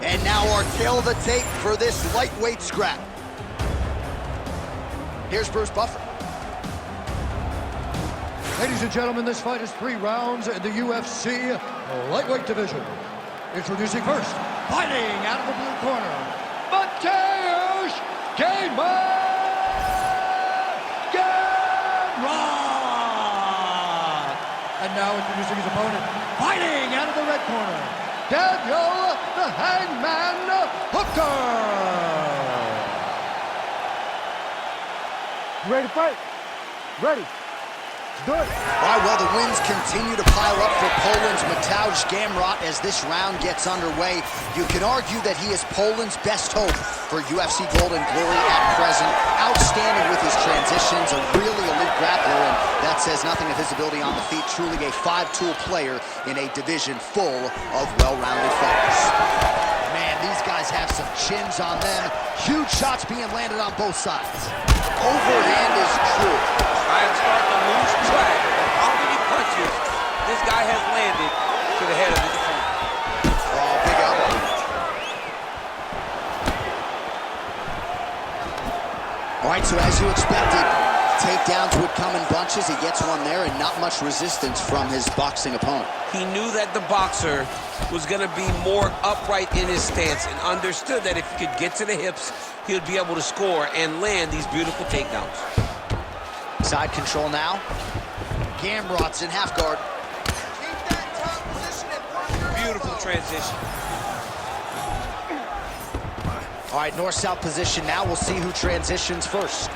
And now our tail of the tape for this lightweight scrap. Here's Bruce Buffer. Ladies and gentlemen, this fight is 3 rounds in the UFC lightweight division. Introducing first, fighting out of the blue corner, Mateusz Gamrot! And now introducing his opponent, fighting out of the red corner, Daniel the Hangman Hooker! You ready to fight? Ready. Let's do it. All right, well, the wins continue to pile up for Poland's Mateusz Gamrot as this round gets underway. You can argue that he is Poland's best hope for UFC Golden Glory at present. Outstanding with his transitions, a really elite grappler, and that says nothing of his ability on the feet. Truly a 5-tool player in a division full of well-rounded fighters. Man, these guys have some chins on them. Huge shots being landed on both sides. Overhand is true. I am starting to lose track of how many punches this guy has landed to the head of his opponent. Oh, big elbow. All right, so as you expected, takedowns would come in bunches. He gets one there and not much resistance from his boxing opponent. He knew that the boxer was going to be more upright in his stance and understood that if he could get to the hips, he would be able to score and land these beautiful takedowns. Side control now. Gamrot's in half guard. Keep that top position and beautiful transition. All right, north-south position now. We'll see who transitions first.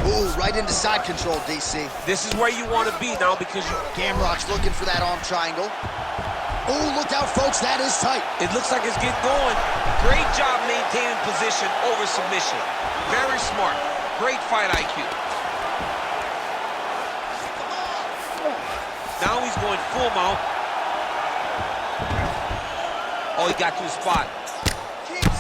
Ooh, right into side control, DC. This is where you want to be now because Gamrot's looking for that arm triangle. Oh, look out, folks, that is tight. It looks like it's getting going. Great job maintaining position over submission. Very smart. Great fight IQ. Now he's going full mount. Oh, he got to his spot.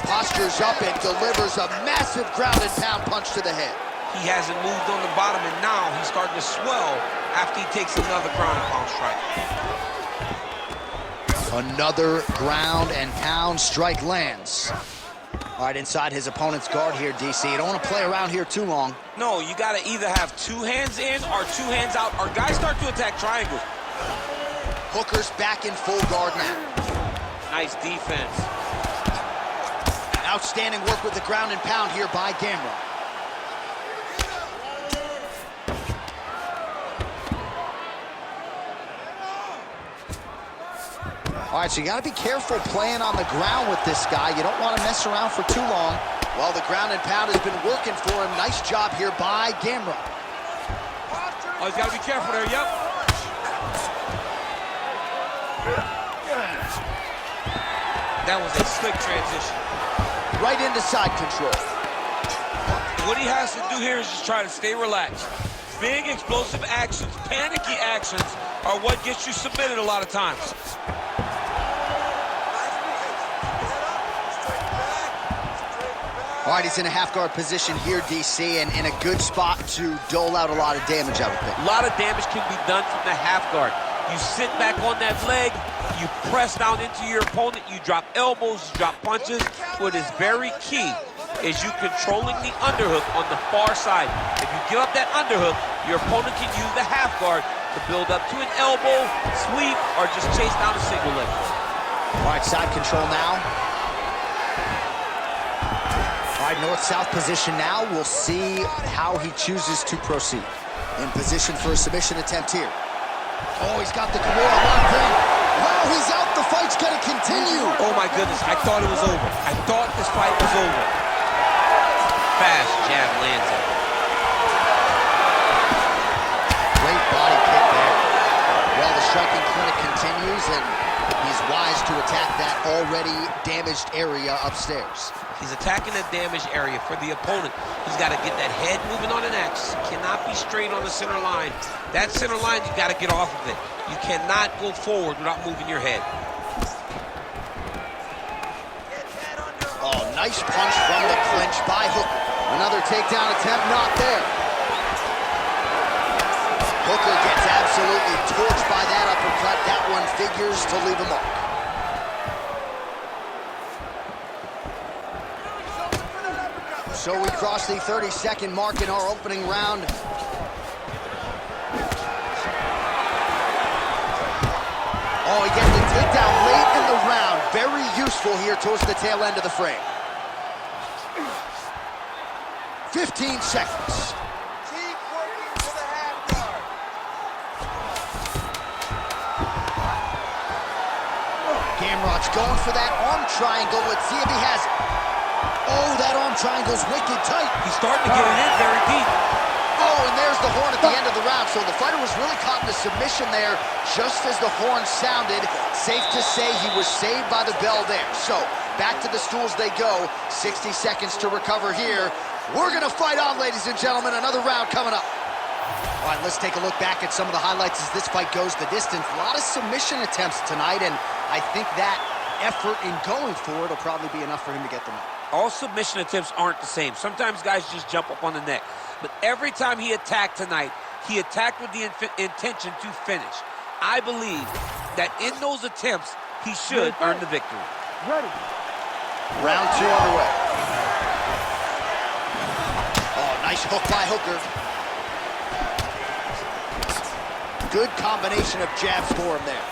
Postures up and delivers a massive ground and pound punch to the head. He hasn't moved on the bottom, and now he's starting to swell after he takes another ground and pound strike. Another ground and pound strike lands. All right, inside his opponent's guard here, DC. You don't want to play around here too long. No, you got to either have 2 hands in or 2 hands out, or guys start to attack triangles. Hooker's back in full guard now. Nice defense. Outstanding work with the ground and pound here by Gamrot. All right, so you got to be careful playing on the ground with this guy. You don't want to mess around for too long. Well, the ground and pound has been working for him. Nice job here by Gamrot. Oh, he's got to be careful there, yep. That was a slick transition. Right into side control. What he has to do here is just try to stay relaxed. Big explosive actions, panicky actions are what gets you submitted a lot of times. All right, he's in a half-guard position here, DC, and in a good spot to dole out a lot of damage, I would think. A lot of damage can be done from the half guard. You sit back on that leg, you press down into your opponent, you drop elbows, you drop punches. What is very key is you controlling the underhook on the far side. If you give up that underhook, your opponent can use the half guard to build up to an elbow, sweep, or just chase down a single leg. All right, side control now. All right, north-south position now. We'll see how he chooses to proceed. In position for a submission attempt here. Oh, he's got the Kimura locked in. Wow, he's out. The fight's going to continue. Oh, my goodness. I thought it was over. I thought this fight was over. Fast jab lands it. Great body kick there. Well, the striking clinic continues, and he's wise to attack that already damaged area upstairs. He's attacking that damaged area for the opponent. He's got to get that head moving on an axis. Cannot be straight on the center line. That center line, you got to get off of it. You cannot go forward without moving your head. Oh, nice punch from the clinch by Hooker. Another takedown attempt, not there. Hooker gets absolutely torched by that uppercut. figures to leave a mark. So we cross the 30-second mark in our opening round. Oh, he gets the takedown late in the round. Very useful here towards the tail end of the frame. 15 seconds. Keep working to the half guard. Gamrot's going for that arm triangle. Let's see if he has it. Oh, that arm triangle's wicked tight. He's starting to get it in very deep. Oh, and there's the horn at the end of the round. So the fighter was really caught in a submission there just as the horn sounded. Safe to say he was saved by the bell there. So back to the stools they go. 60 seconds to recover here. We're going to fight on, ladies and gentlemen. Another round coming up. All right, let's take a look back at some of the highlights as this fight goes the distance. A lot of submission attempts tonight, and I think that effort in going for it will probably be enough for him to get them out. All submission attempts aren't the same. Sometimes guys just jump up on the neck. But every time he attacked tonight, he attacked with the intention to finish. I believe that in those attempts, he should earn the victory. Ready. Round 2 underway. Oh, nice hook by Hooker. Good combination of jabs for him there.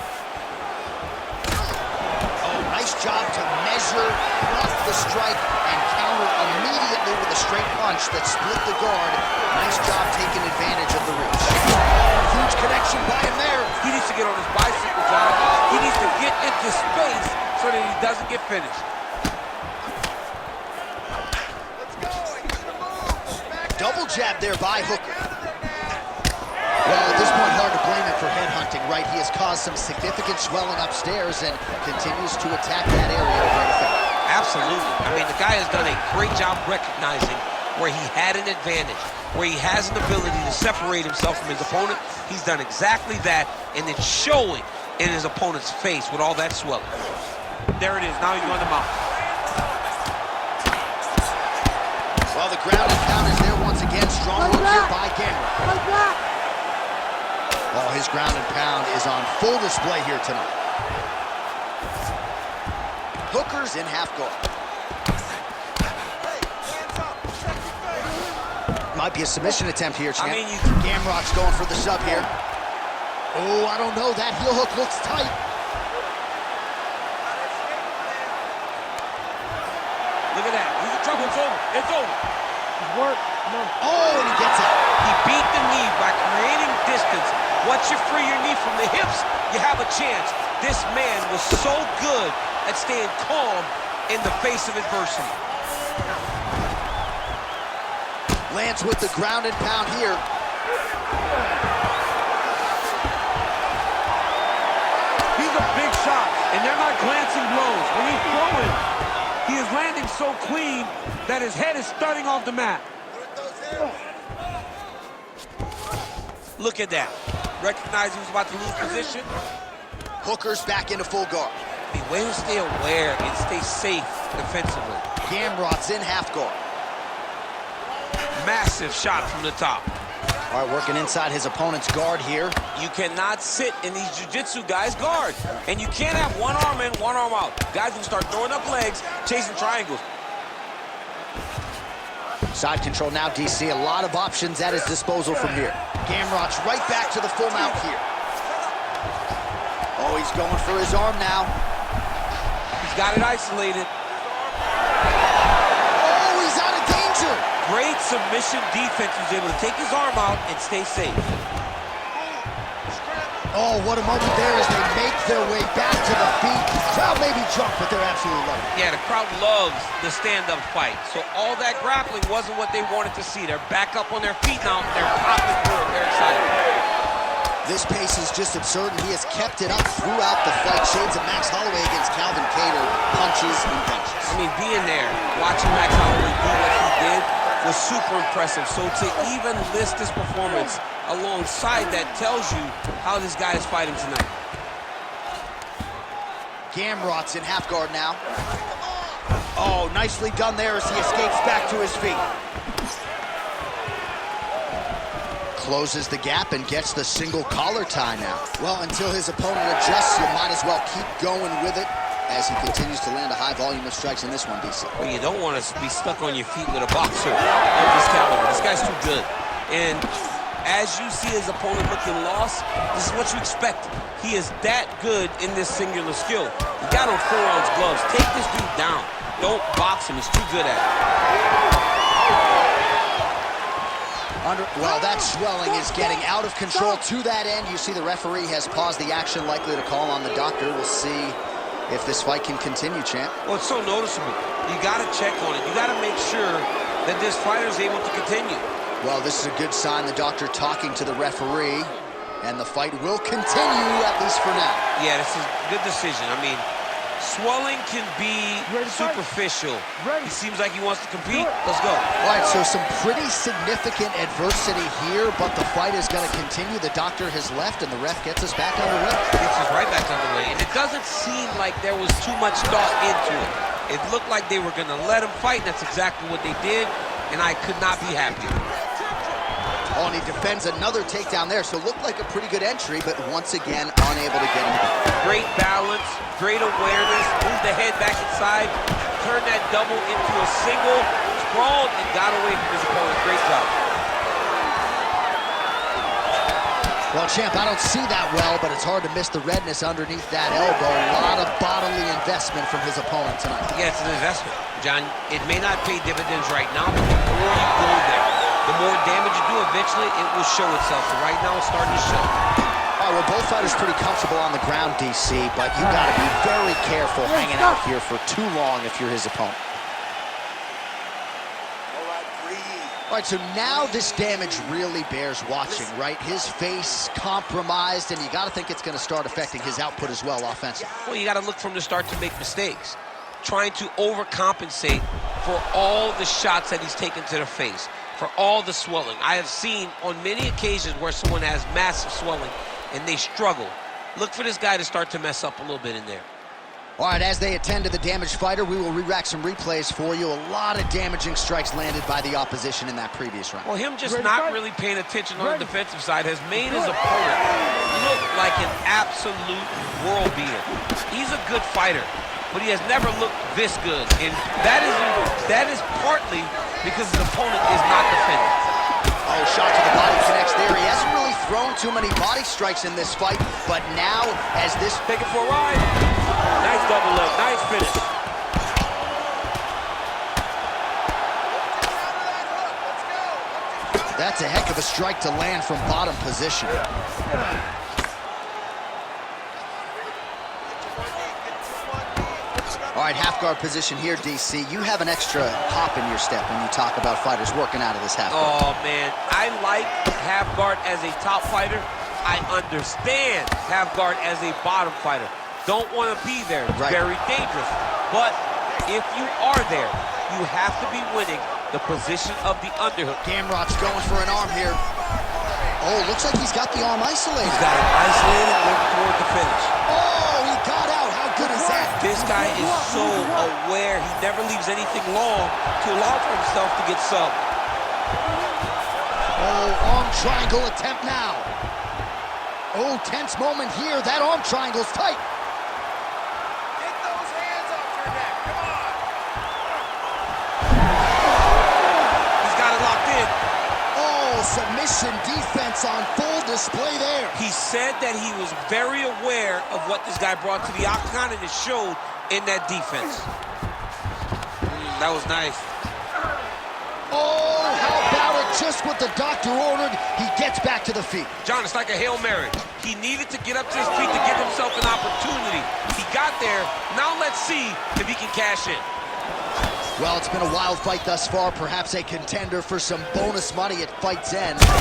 Oh, nice job to measure, block the strike, and counter immediately with a straight punch that split the guard. Nice job taking advantage of the reach. Oh, huge connection by him there. He needs to get on his bicycle, John. He needs to get into space so that he doesn't get finished. Let's go. He needs to move. Back Double jab there by Hooker. Well, at this point, hard to blame him for headhunting, right? He has caused some significant swelling upstairs and continues to attack that area. Absolutely. I mean, the guy has done a great job recognizing where he had an advantage, where he has an ability to separate himself from his opponent. He's done exactly that, and it's showing in his opponent's face with all that swelling. There it is. Now he's on the mount. Well, the ground and pound is there once again. Strong hook here by Gamrot. Oh, his ground and pound is on full display here tonight. Hooker's in half guard. Might be a submission attempt here, champ. Gamrot's going for the sub here. Oh, I don't know. That heel hook looks tight. Look at that. He's in trouble. It's over. It's over. Work. No. Oh, and he gets out. He beat the knee by creating distance. Once you free your knee from the hips, you have a chance. This man was so good at staying calm in the face of adversity. Lands with the ground and pound here. He's a big shot, and they're not glancing blows. When he's throwing, he is landing so clean that his head is starting off the mat. Look at that. Recognize he was about to lose position. Hooker's back into full guard. The way to stay aware and stay safe defensively. Gamrot's in half guard. Massive shot from the top. All right, working inside his opponent's guard here. You cannot sit in these jiu-jitsu guys' guard. And you can't have one arm in, one arm out. Guys will start throwing up legs, chasing triangles. Side control now, DC. A lot of options at his disposal from here. Gamrot's right back to the full mount here. Oh, he's going for his arm now. He's got it isolated. Oh, he's out of danger. Great submission defense. He was able to take his arm out and stay safe. Oh, what a moment there as they make their way back to the feet. Crowd may be drunk, but they're absolutely loving it. Yeah, the crowd loves the stand-up fight. So all that grappling wasn't what they wanted to see. They're back up on their feet now. They're popping forward. They're excited. This pace is just absurd, and he has kept it up throughout the fight. Shades of Max Holloway against Calvin Kattar, punches and punches. I mean, being there, watching Max Holloway do what he did was super impressive. So to even list this performance alongside that tells you how this guy is fighting tonight. Gamrot's in half guard now. Oh, nicely done there as he escapes back to his feet. closes the gap and gets the single collar tie now. Well, until his opponent adjusts, you might as well keep going with it as he continues to land a high volume of strikes in this one, DC. Well, you don't want to be stuck on your feet with a boxer of this caliber. This guy's too good. And as you see his opponent looking lost, this is what you expect. He is that good in this singular skill. He got on 4-ounce gloves. Take this dude down. Don't box him. He's too good at it. Well, that swelling is getting out of control. To that end, you see the referee has paused the action, likely to call on the doctor. We'll see if this fight can continue, champ. Well, it's so noticeable. You got to check on it. You got to make sure that this fighter is able to continue. Well, this is a good sign. The doctor talking to the referee, and the fight will continue, at least for now. Yeah, this is a good decision. I mean, swelling can be superficial. He seems like he wants to compete. Let's go. All right, so some pretty significant adversity here, but the fight is going to continue. The doctor has left, and the ref gets us back underway. Gets us right back underway. And it doesn't seem like there was too much thought into it. It looked like they were going to let him fight. That's exactly what they did, and I could not be happier. Oh, and he defends another takedown there, so it looked like a pretty good entry, but once again, unable to get him back. Great balance, great awareness, moved the head back inside, turned that double into a single, sprawled, and got away from his opponent. Great job. Well, champ, I don't see that well, but it's hard to miss the redness underneath that elbow. A lot of bodily investment from his opponent tonight. Yeah, it's an investment, John. It may not pay dividends right now, but the more you go there, the more damage you do, eventually it will show itself. So right now it's starting to show. All right, well, both fighters pretty comfortable on the ground, DC, but you got to be very careful hanging out here for too long if you're his opponent. All right, so now this damage really bears watching, right? His face compromised, and you got to think it's going to start affecting his output as well offensively. Well, you got to look from the start to make mistakes, trying to overcompensate for all the shots that he's taken to the face, for all the swelling. I have seen on many occasions where someone has massive swelling and they struggle. Look for this guy to start to mess up a little bit in there. All right, as they attend to the damaged fighter, we will re-rack some replays for you. A lot of damaging strikes landed by the opposition in that previous round. Well, him just not really paying attention on the defensive side has made his opponent look like an absolute world beater. He's a good fighter, but he has never looked this good, and that is partly because his opponent is not defending. Oh, shot to the body connects there. He hasn't really thrown too many body strikes in this fight, but now as this... Take it for a ride. Nice double leg, nice finish. That's a heck of a strike to land from bottom position. All right, half guard position here, DC. You have an extra hop in your step when you talk about fighters working out of this half guard. Oh, man, I like half guard as a top fighter. I understand half guard as a bottom fighter. Don't want to be there. It's very dangerous. But if you are there, you have to be winning the position of the underhook. Gamrot's going for an arm here. Oh, looks like he's got the arm isolated. He's got it isolated, looking toward the finish. Oh, he got out. How good is that? This guy is so aware. He never leaves anything long to allow for himself to get subbed. Oh, arm triangle attempt now. Oh, tense moment here. That arm triangle's tight. Get those hands off your neck. Come on. He's got it locked in. Oh, submission defense on full display there. He said that he was very aware of what this guy brought to the octagon, and it showed in that defense. That was nice. Oh, how about it? Just what the doctor ordered, he gets back to the feet. John, it's like a Hail Mary. He needed to get up to his feet to give himself an opportunity. He got there. Now let's see if he can cash in. Well, it's been a wild fight thus far. Perhaps a contender for some bonus money at fight's end. Strike right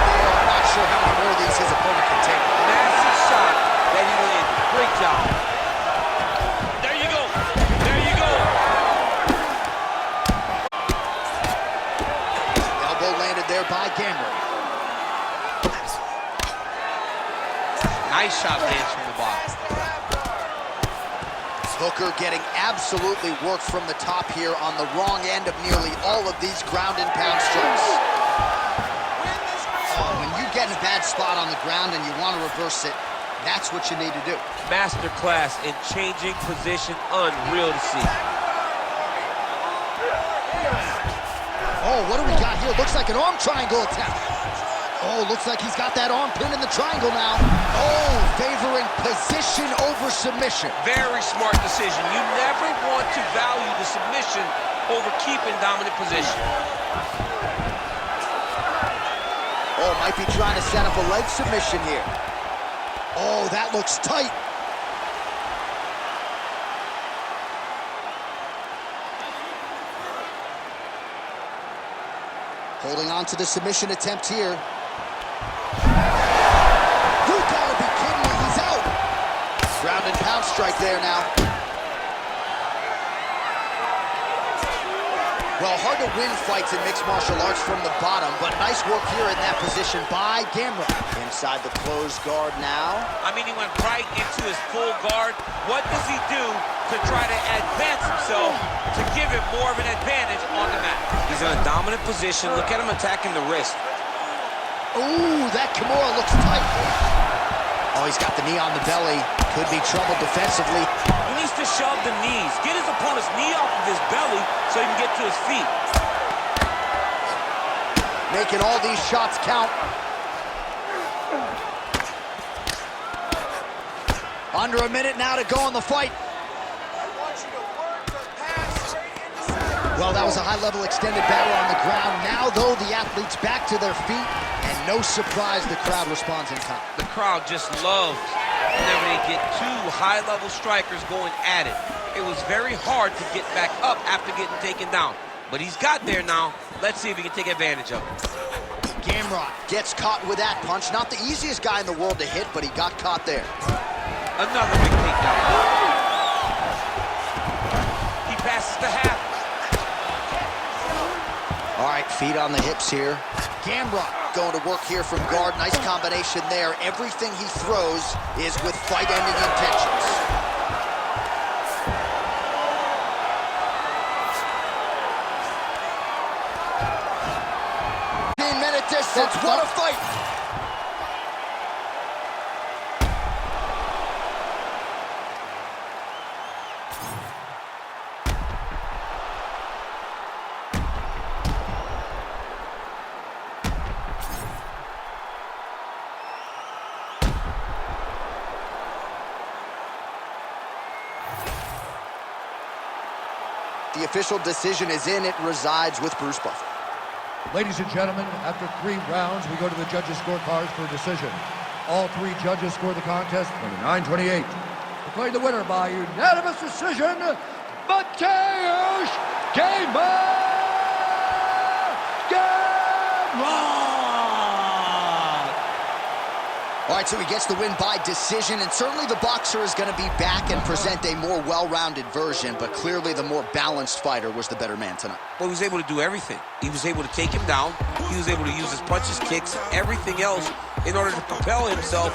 there. I'm not sure how many more of these his opponent can take. Massive shot that he landed. Great job. There you go. There you go. Elbow landed there by Gamrot. Nice shot lands from the bottom. Hooker getting absolutely worked from the top here on the wrong end of nearly all of these ground and pound strikes. you get in a bad spot on the ground and you want to reverse it, that's what you need to do. Masterclass in changing position, unreal to see. Oh, what do we got here? Looks like an arm triangle attempt. Oh, looks like he's got that arm pinned in the triangle now. Oh, favoring position over submission. Very smart decision. You never want to value the submission over keeping dominant position. Oh, might be trying to set up a leg submission here. Oh, that looks tight. Holding on to the submission attempt here. You gotta be kidding me, he's out. Ground and pound strike there now. Well, hard to win fights in mixed martial arts from the bottom, but nice work here in that position by Gamrot. Inside the closed guard now. I mean, he went right into his full guard. What does he do to try to advance himself to give him more of an advantage on the mat? He's in a dominant position. Look at him attacking the wrist. Ooh, that Kimura looks tight. Oh, he's got the knee on the belly. Could be trouble defensively. He needs to shove the knees. Get his opponent's knee off of his belly so he can get to his feet. Making all these shots count. Under a minute now to go in the fight. Well, that was a high-level extended battle on the ground. Now, though, the athletes back to their feet, and no surprise the crowd responds in time. The crowd just loves whenever they get two high-level strikers going at it. It was very hard to get back up after getting taken down. But he's got there now. Let's see if he can take advantage of it. Gamrot gets caught with that punch. Not the easiest guy in the world to hit, but he got caught there. Another big takedown. He passes the half. All right, feet on the hips here. Gamrot going to work here from guard. Nice combination there. Everything he throws is with fight-ending intentions. 15-minute distance. What a fight! The official decision is in. It resides with Bruce Buffer. Ladies and gentlemen, after 3 rounds, we go to the judges' scorecards for a decision. All 3 judges score the contest 29-28. Declaring the winner by unanimous decision, Mateusz Gamrot! All right, so he gets the win by decision, and certainly the boxer is going to be back and present a more well-rounded version, but clearly the more balanced fighter was the better man tonight. Well, he was able to do everything. He was able to take him down. He was able to use his punches, kicks, everything else in order to propel himself